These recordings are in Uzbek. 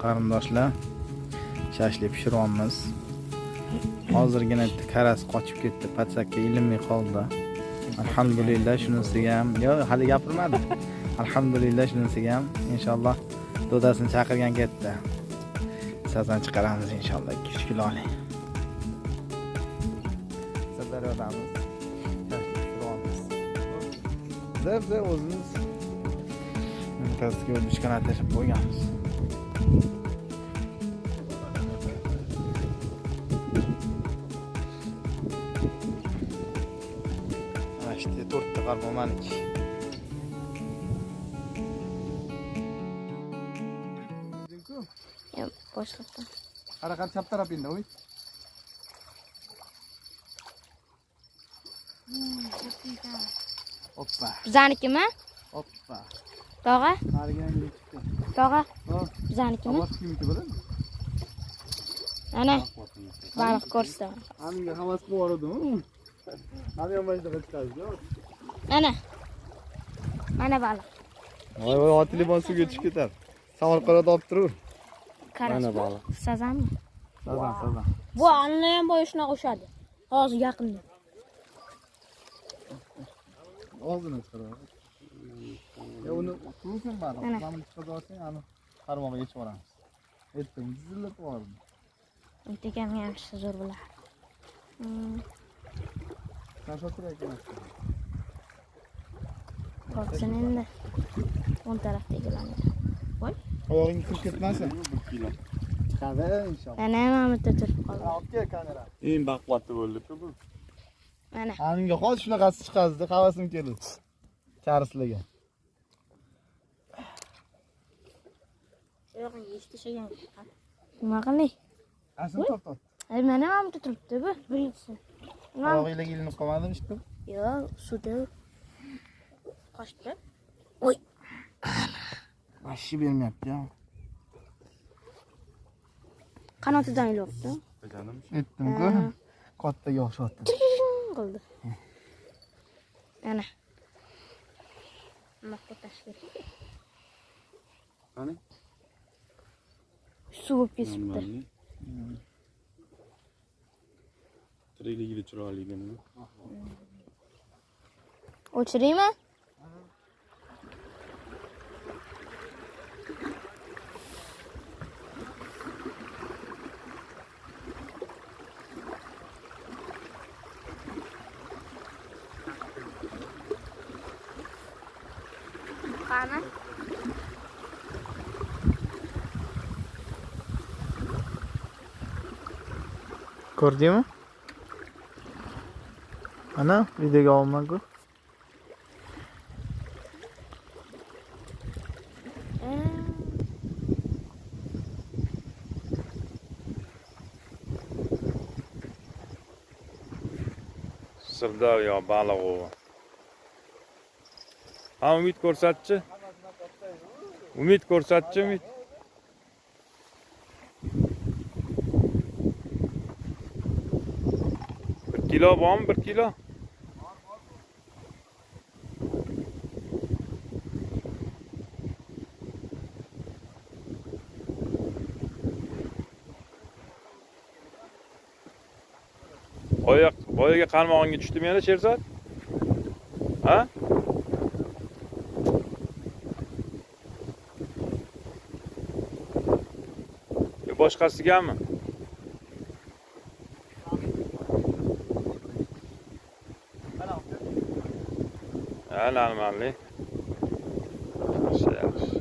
qarindoshlar. Shashlik pishiryapmiz. Hozirgina karas qochib ketdi, patsakka ilinmay qoldi. Alhamdulillah shunisiga ham, yo'q, hali gapirmadi. Alhamdulillah shunisiga ham inshaalloh dodasini chaqirgan ketdi. Sazan chiqaramiz inshaalloh 2-3 kiloni. Sirdaryodamiz. Bizda o'zimiz Mintazga o'tishgan atlashib qo'yganmiz. İşte 4 ta qarmomanik. Yo'q, boshqa. Harakat chap taraf endi, o'y. Hoppa. Bizanikimi? Hoppa. Tog'a? Qariganga chiqdi. Tog'a? Hop. Bizanikimi? Boshqaniki bo'ladi. Ana. Baliq ko'rsa. Aminga havas qilib yubordim. Ham yomashda chiqadi. Ana. Mana baliq. Voy, otilibon suvga tushib ketar. Samarqandda olib turur. Mana baliq. Sazanmi? Sazan. Bu anna ham boya shunaqa o'xshadi. Hozir yaqinda. Og'zini chiqaradi. Ya uni turusin bari. Zamini chiqarib olsang, ani qarmoqqa yechib yuboramiz. Aytdim, zillatib yubordim. Intikam yaxshi zo'r bo'ladi. Qancha ekan? Tortsin endi. 10 tarafdagilarni. Voy. Oyog'ing kirib ketmasin. 1 kilo. Chiqadi inshaalloh. Mana mana bitta turib qoldi. Olib kel kamera. Eng baquvvatli bo'ldi-ku bu. Mana. Aminga hozir shunaqasi chiqadi, havasim keldi. Charislarga. Yo'q, yeyishtishagan. Nima qilay? Asin top. Ay, mana ham turibdi bu, birinchisi. Oyog'ingizga ilinib qolmadimi ishda? Yo'q, suvda qochdi. Voy. Vashi bermayapti-ya. Qanotidan ilyapti. Bajanim. Aytdim-ku. Kattaga o'xshatdi. Qildi. Ana. Nima qo'tash kerak? Qani? Suv kesibdi. Tirikligida chiroyligimi? O'chiraymi? Qani? Ko'rdingmi? Ana, videoga olman-ku. Sirdaryo balig'i. Ha, umid ko'rsatchi. Umid ko'rsatchi, umid. Kilo bormi? 1 kilo? Boyaga qarmog'ingga tushdimi yana Sherzod? Ha? Boshqasigami? Normalniy. Yaxshi.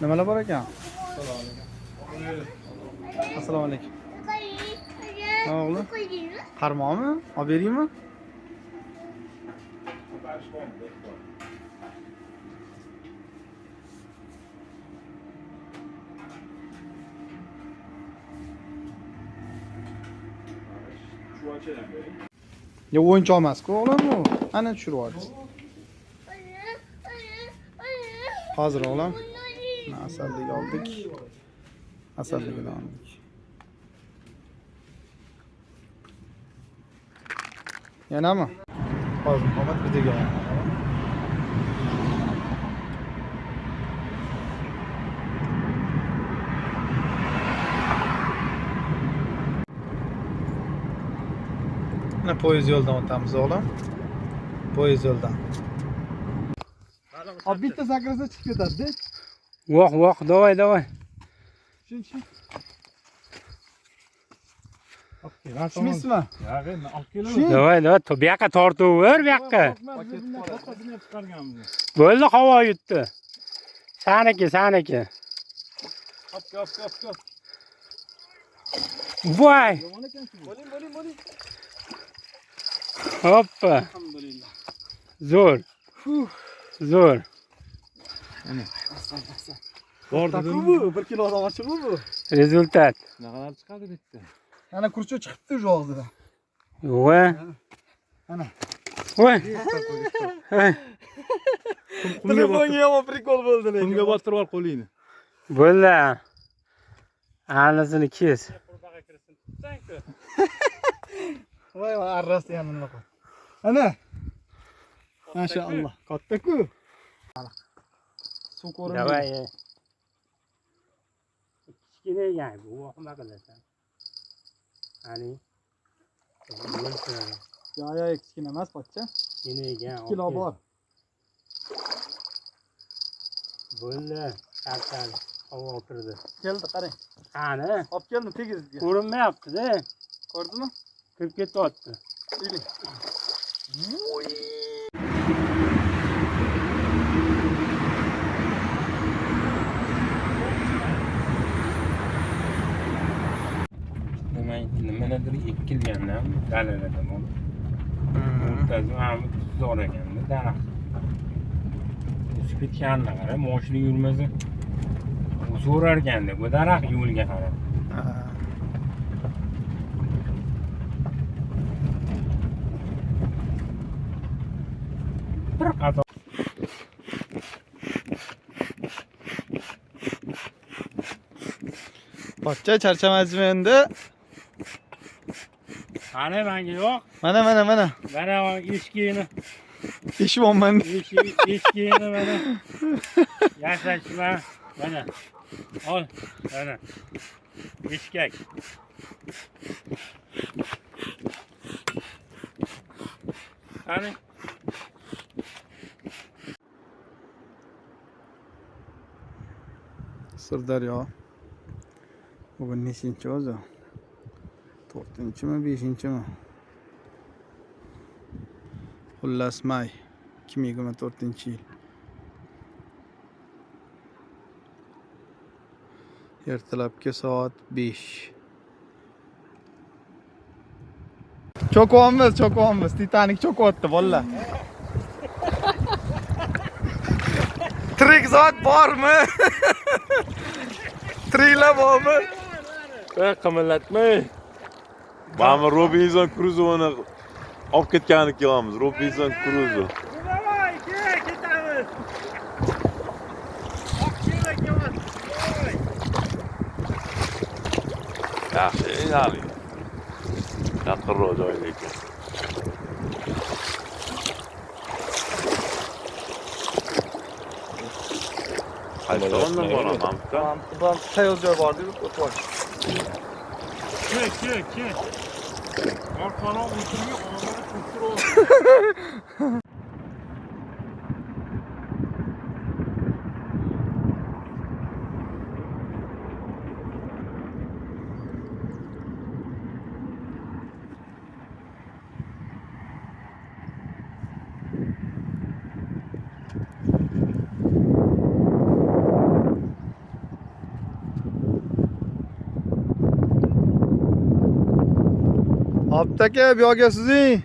Nimalar bor ekan? Assalomu alaykum. Ha, o'g'lim. Harmonmi? Olib beraymi? Ya o'yinchoq emas-ku o'g'lim bu. Ana tushirib yubordi. Hozir o'g'lim. Asallik oldik. Asallikni oldik. Yanami? Hozir qomat videoga. Mana poyezd yo'ldan o'tamiz o'g'lim. Poyezd yo'ldan. Ob bitta sakrasa chiqib ketadi-da. Voh, давай. Shuncha. Tushmaysizmi? Давай, bu yoqqa tortaver, bu yoqqa. Bo'ldi, havo yutdi. Saniki. Hop. Voy. Bo'ling. Hoppa. Alhamdulillah. Zo'r. Bordi Bu 1 kilo odam chiqdi bu. Rezultat. Naqadar chiqadi bitta? Ana kurchi chiqibdi shu og'zida. Voy. Ana. Voy. Telefonga yomon prikol bo'ldi lekin. Qumga bostirib ol qo'lingni. Bo'ldi. Anasini kes. Voy, arrasda ham nima qil. Ana. Mashallah. Katta-ku. Suv ko'rinadi. Давай. Kichkina ekan, bu nima qilasan? Ani. Ya, kichkina emas, pochcha. Kichkina ekan. 2 kilo bor. Bo'ldi. Tartal. Havo o'tirdi. Keldi, qarang. Qani? Olib keldim tegizga. Ko'rinmayapti-da. Ko'rdingmi? Kirib ketyapti. Iling. Nimalardir ekilganda dalilada bo'ldi. O'rtasi ham zo'r ekanda daraxt. O'sib ketganini qara, moshina yurmasa zo'rar ekanda bu daraxt yo'lga qarab. Bir qator Pochcha charchamadingmi endi? qani menga yo'q. Mana. Mana eshigini. Eshibman. Eshigini mana. Yasashma. Mana. Ol. Mana. Eshkak. Qani. Sirdaryo. Bugun nechinchi o'zi? 4-mi, 5-mi? Xullas may 2024-yil. Ertalabki soat 5. Cho'kyapmiz. Titanik cho'kyapti, bolalar. Tirik zot bormi? Tiriklar bormi? Qimirlatmay. Mana Robinson Crusoe'ni olib ketganini kelamiz. Robinson Crusoe. Davay, ketamiz. Yaxshi, ya'ni. Yaqinroq joyda ekan. Qaysi tomondan boraman? Bundan tayyor joy bor deb o'tib. Kel. Orqaroq o'tirga oldida ko'ptir. Abd aka, bu yoqqa sizing.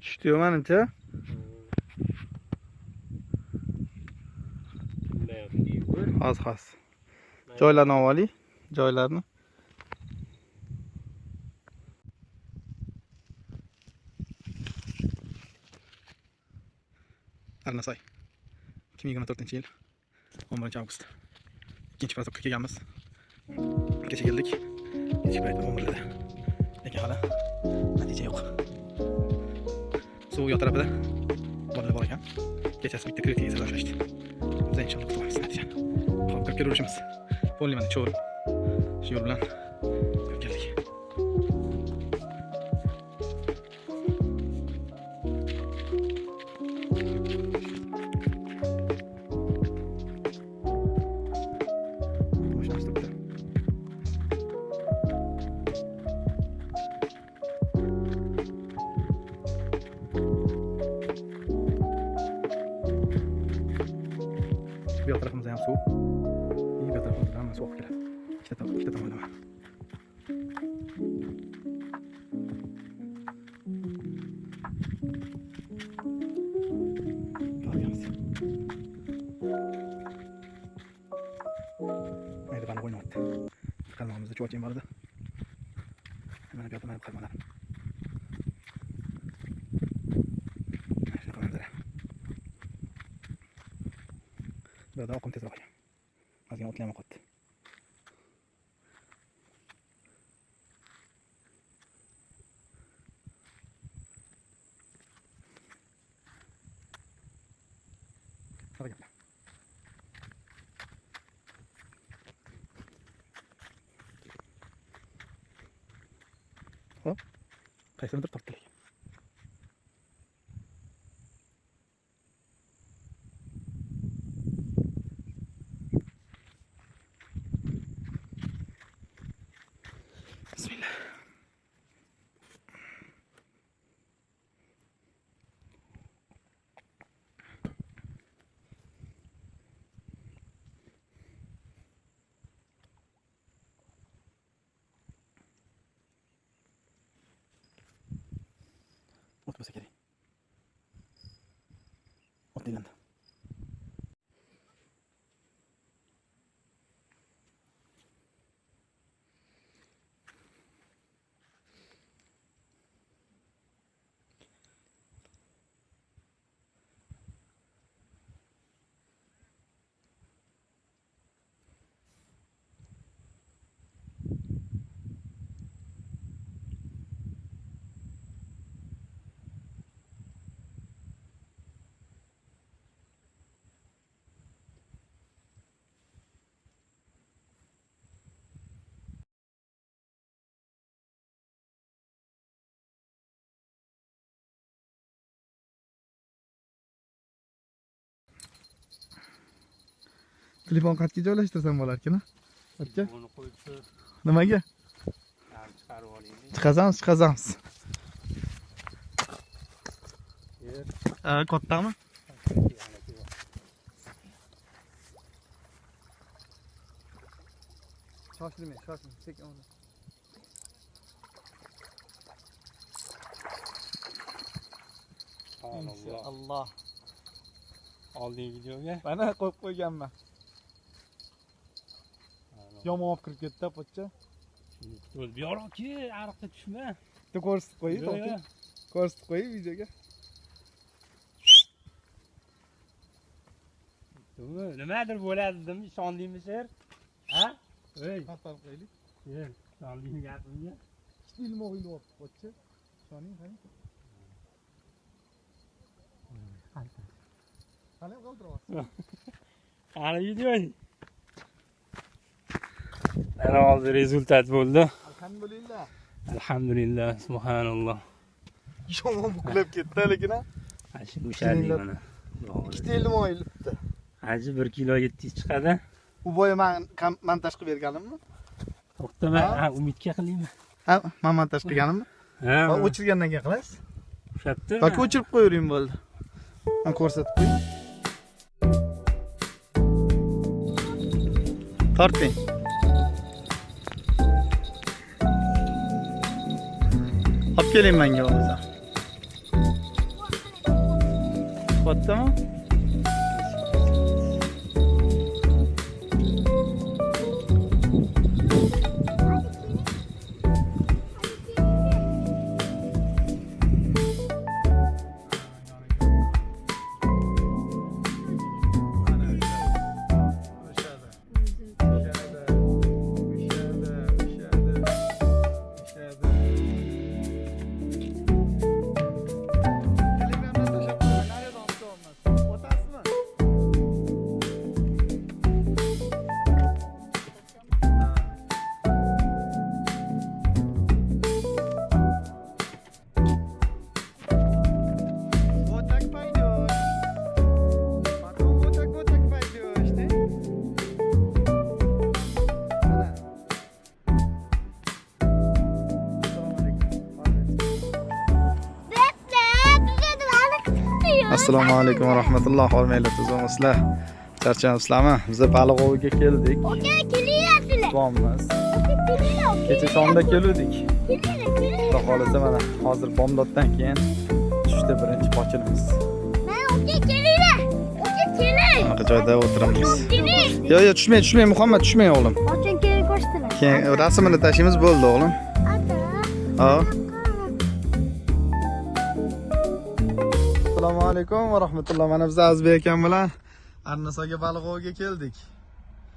Tushdi menimcha. Xos. Joylarni olib, joylarni. Arnasoy. 2024-yil 11-avgust. Ikkinchi protokolga kelganmiz. Kecha keldik. Kechki payt 11da. Lekin hali natija yo'q. Suv yoq tarafida bolalar bor ekan. Kechasi bitta kiritiga saralashdi. Biz inshaalloh kutamiz natijani. Hop, kirib kelishimiz. Bo'ldi mana cho'l. Shu yo'l bilan kirib keldik. Bu yoq tarafimizda ham suv. Bu yoq tarafimizda ham suv oqib keladi. Ikkita tomonlama. Ko'ryapsiz. Mayda baliq o'ynayapti. Qalmog'imizda chuvachen bor edi. Mana bu yoqda mana qalmoqlar. Shunaqa manzara. Bu yoqda oqim tezroq. Ozgina o'tlayman qotdi. Harakat. Hop. Qaysinidir topdik. Bismillah. Ot bo'lsa kerak. Ot deylandi. Telefon qayerga joylashtirsam bo'larkan? Aka? Buni qo'yib Nimaga? chiqarib olaylik. Chiqazamiz. Kattami? Shoshilmang, sekin ol. Alloh. Oldingi videoga Mana qo'yib qo'yganman. Yomon olib kirib ketdi, pochcha. bu yo'q ki, ariqqa tushma. Bitta ko'rsatib qo'ying, to'g'ri. Ko'rsatib qo'ying videoga. Nimadir bo'ladi dedim, ishondingmi sher? Ha? Ey, Qattan qilaylik. sher, ishondingmi gapimga? Film o'ylab o'tchi. Shoning qani? Qani qoldiryapsiz? Qani videoing. Ana hozir rezultat bo'ldi. Alhamdulillah. Alhamdulillah, subhanalloh. Ishonmam buklab ketdi lekin ha. Ashi o'shadi mana. 2 yilmi o'ylabdi. Aji 1 kilo 700 chiqadi. U boya men montaj qilib berganimmi? To'xtama, ha, umidga qilaymi? Ha, men montaj qilganimmi? Ha, Va o'chirgandan keyin qilaysiz. o'shatdi. Yoki o'chirib qo'yavering bo'ldi. Men ko'rsatib qo'ying. Torting. Olib keling menga o'zi. Qotdimi? Assalomu alaykum va rahmatulloh, hurmatli do'stlar. Charchamizlarmi? Biz baliq oviga keldik. Aka, kelinglar. Bormiz. Kelinglar. Kecha shomda keldik. Kelinglar. Xudo xolasa mana hozir bomdoddan keyin tushda birinchi pochilimiz. Mana aka, kelinglar. Aka, keling. Bunaqa joyda o'tiramiz. Keling. Yo'q, tushmang, Muhammad, tushmang o'g'lim. Qachon keling ko'rsatdilar? Keyin rasmini tashimiz bo'ldi o'g'lim. Aka. Ha. Assalomu alaykum va rahmatulloh. Mana biz Azbek akam bilan Arnasoga baliq oviga keldik.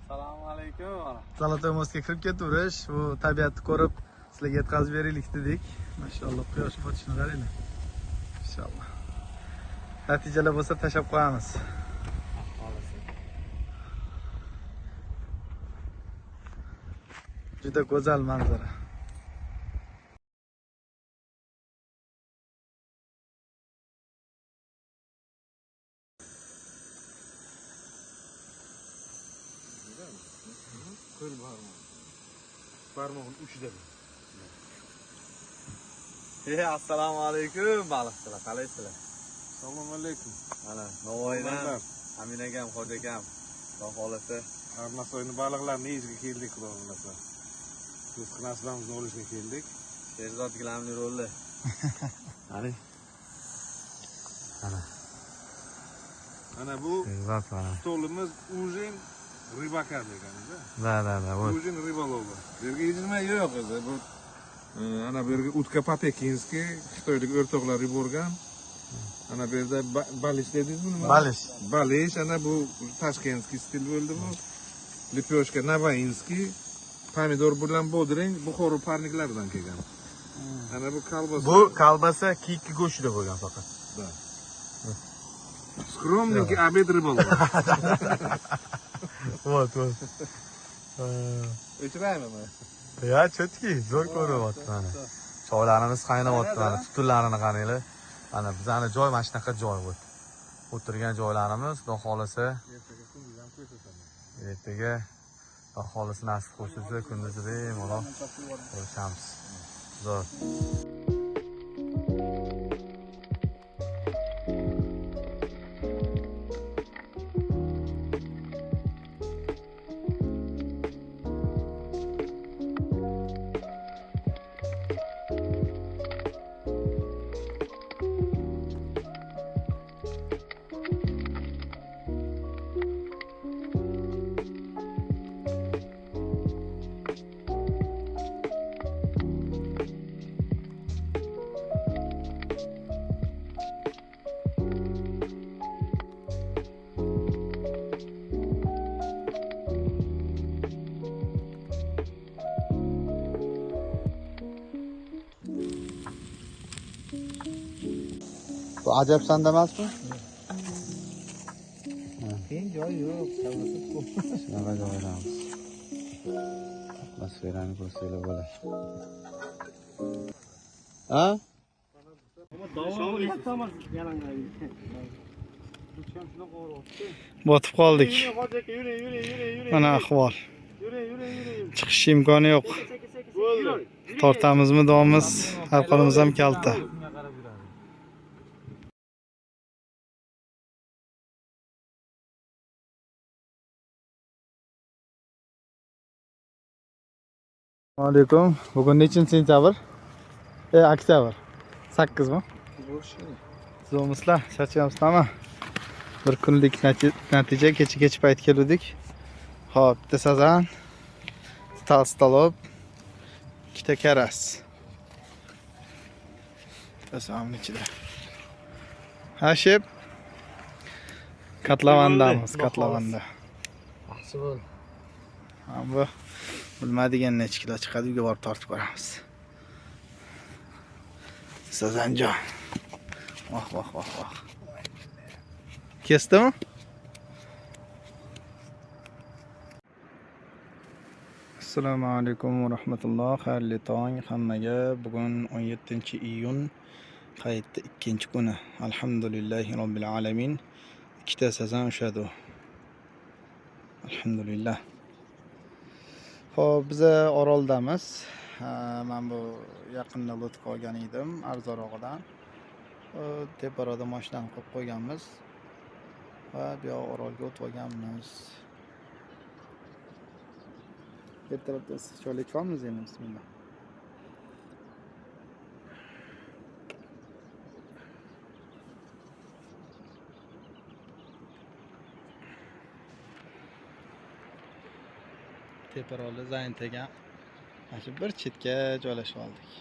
Assalomu alaykum. Zalatomosga kirib ketaverish, bu tabiatni ko'rib sizlarga yetkazib beraylik dedik. Mashalloh, quyosh botishini qaranglar. Inshaalloh. Natijalar bo'lsa tashab qo'yamiz. Juda go'zal manzara. Barmog'im uchida. Assalomu alaykum baliqchilar, qalaysizlar? Assalomu alaykum. Mana Navoiydan Amin akam, Xo'ja akam, Xudo xolasa Arnasoyni baliqlarni yeyishga keldik, xudo xolasa. Biz qinaslarimizni olishga keldik. Sherzod gilamli rolli. Qani? Mana bu Sherzod mana. stolimiz ujin ribakar deganiz-da. Da, Ujin ribolova. Bu yerga yezilma yo'q o'zi. Bu ana bu yerga utka Papekinskiy, xitoylik o'rtoqlar yuborgan. Ana bu yerda balish dedingizmi nima? Balish, ana bu tashkentskiy stil bo'ldi bu. Lipyoshka Navainskiy, pomidor bilan bodring, Buxoro parniklaridan kelgan. Ana bu kolbasa. Bu kolbasa kiyik go'shtida bo'lgan faqat. Da. Скромненький обед рыболова. Вот. O'chiraymi? Ya, chetki, zo'r ko'ryapti mana. Choylarimiz qaynayapti mana, tutunlarini qaranglar. Mana bizani joy mana shunaqa joy bu. O'tirgan joylarimiz, xudo xolasa ertaga xudo xolasa nasib qilsa kunduzi bemalol ko'rishamiz. Zo'r. Bu ajab sanda emasmi? Qiyin joyi yo'q, savasi ko'p. Shunaqa joylarimiz. Atmosferani ko'rsanglar bo'ladi. Ha? Botib qoldik. Mana ahvol. Chiqish imkoni yo'q. Tortamizmi davomimiz, har qo'limiz ham kalta. Assalomu alaykum. Bugun nechinchi sentyabr? Oktyabr. 8 mi? Zo'mislar, charchyapsizlarmi? Bir kunlik natija kecha payt keldik. Xo'p, bitta sazan, talstalob, ikkita karas. Tasamning ichida. Hashib. Katlavandamiz, katlavanda. Yaxshi bo'l. Bu bilmadigan necha kilo chiqadi, uyga borib tortib ko'ramiz. Sazanjon. Voh, voh, voh, voh. Kesdimi? Assalomu alaykum va rahmatulloh. Xayrli tong hammaga. Bugun 17-iyun, hayitda 2-kuni. Alhamdulillahi robbil alamin. Ikkita sazan ushadi. Alhamdulillah. Xo'p, biz Oroldamiz. Men bu yaqinda lotka olgan edim, arzonroqdan. Teparoda mashinani qo'yib qo'yganmiz va bu yoq Orolga o'tib olganmiz. Bu tarafda choylik bormiz endi, bismillah. Teparoda Zayntaga mana shu bir chetga joylashib oldik.